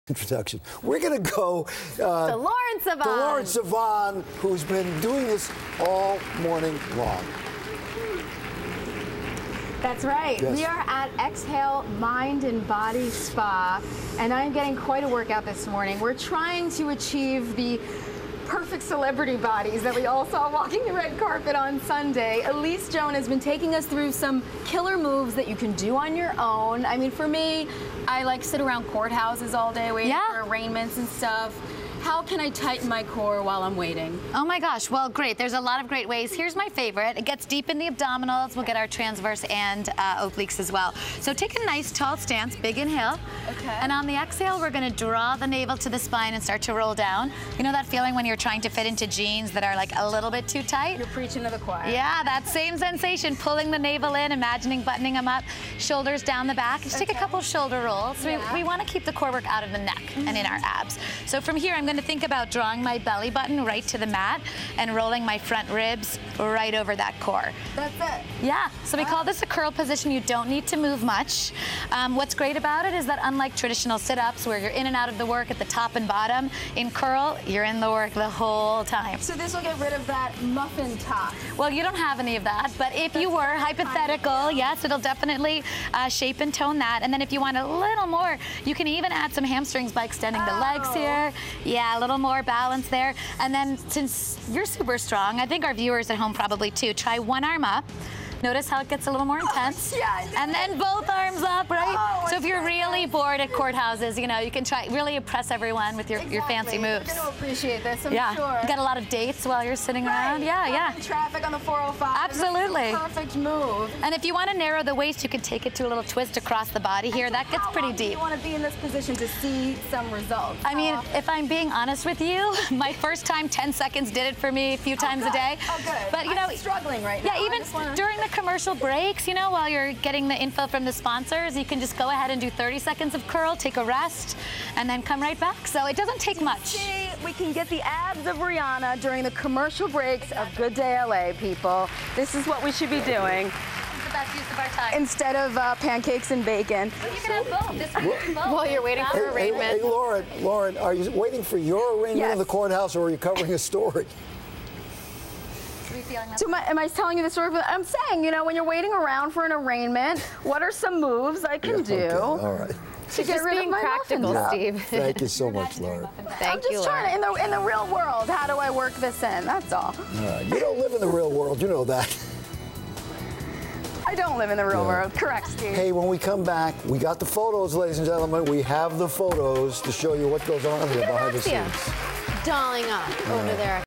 Introduction. We're going to go to Lauren Sivan. To Lauren Sivan, who's been doing this all morning long. That's right. Yes. We are at Exhale Mind and Body Spa, and I'm getting quite a workout this morning. We're trying to achieve the perfect celebrity bodies that we all saw walking the red carpet on Sunday. Elise Joan has been taking us through some killer moves that you can do on your own. I mean, for me, I like sit around courthouses all day waiting for arraignments and stuff. How can I tighten my core while I'm waiting? Oh my gosh, well great. There's a lot of great ways. Here's my favorite. It gets deep in the abdominals. We'll get our transverse and obliques as well. So take a nice tall stance, big inhale. Okay. And on the exhale, we're gonna draw the navel to the spine and start to roll down. You know that feeling when you're trying to fit into jeans that are like a little bit too tight? You're preaching to the choir. Yeah, that same sensation, pulling the navel in, imagining buttoning them up, shoulders down the back. Just take a couple shoulder rolls. So we wanna keep the core work out of the neck and in our abs. So from here, I'm gonna think about drawing my belly button right to the mat and rolling my front ribs right over that core. That's it. Yeah, so we call this a curl position. You don't need to move much. What's great about it is that unlike traditional sit-ups where you're in and out of the work at the top and bottom, in curl, you're in the work the whole time. So this will get rid of that muffin top. Well, you don't have any of that, but if you were, hypothetical, yes, it'll definitely shape and tone that. And then if you want a little more, you can even add some hamstrings by extending the legs here. Yeah, a little more balance there. And then since you're super strong, I think our viewers at home probably too, try one arm up. Notice how it gets a little more intense. And then both arms up, right? So if you're really bored at courthouses, you know, you can try really impress everyone with your fancy moves. You're gonna appreciate this, I'm sure. You got a lot of dates while you're sitting around. Yeah. Traffic on the 405. Absolutely. Perfect move. And if you want to narrow the waist, you can take it to a little twist across the body here. That gets pretty deep. You want to be in this position to see some results. I mean, if I'm being honest with you, my first time, 10 seconds did it for me a few times a day. Oh, good. But you know, I'm struggling right now. Yeah, even during the commercial breaks, you know, while you're getting the info from the sponsors, you can just go ahead and do 30 seconds of curl, take a rest, and then come right back. So it doesn't take much. See, we can get the abs of Rihanna during the commercial breaks of Good Day LA, people. This is what we should be doing. It's the best use of our time. Instead of pancakes and bacon. Well, you can have both. This can be both. While you're waiting for arraignment. Hey, Lauren, are you waiting for your arraignment in the courthouse, or are you covering a story? So am I telling you the story? I'm saying, you know, when you're waiting around for an arraignment, what are some moves I can do? Okay, all right. To get rid of my practical, Steve. Thank you so much, Lauren. I'm just trying to, in the real world, how do I work this in? That's all. You don't live in the real world, you know that. I don't live in the real world. Correct, Steve. Hey, when we come back, we got the photos, ladies and gentlemen. We have the photos to show you what goes on here behind the scenes. Dolling up over there.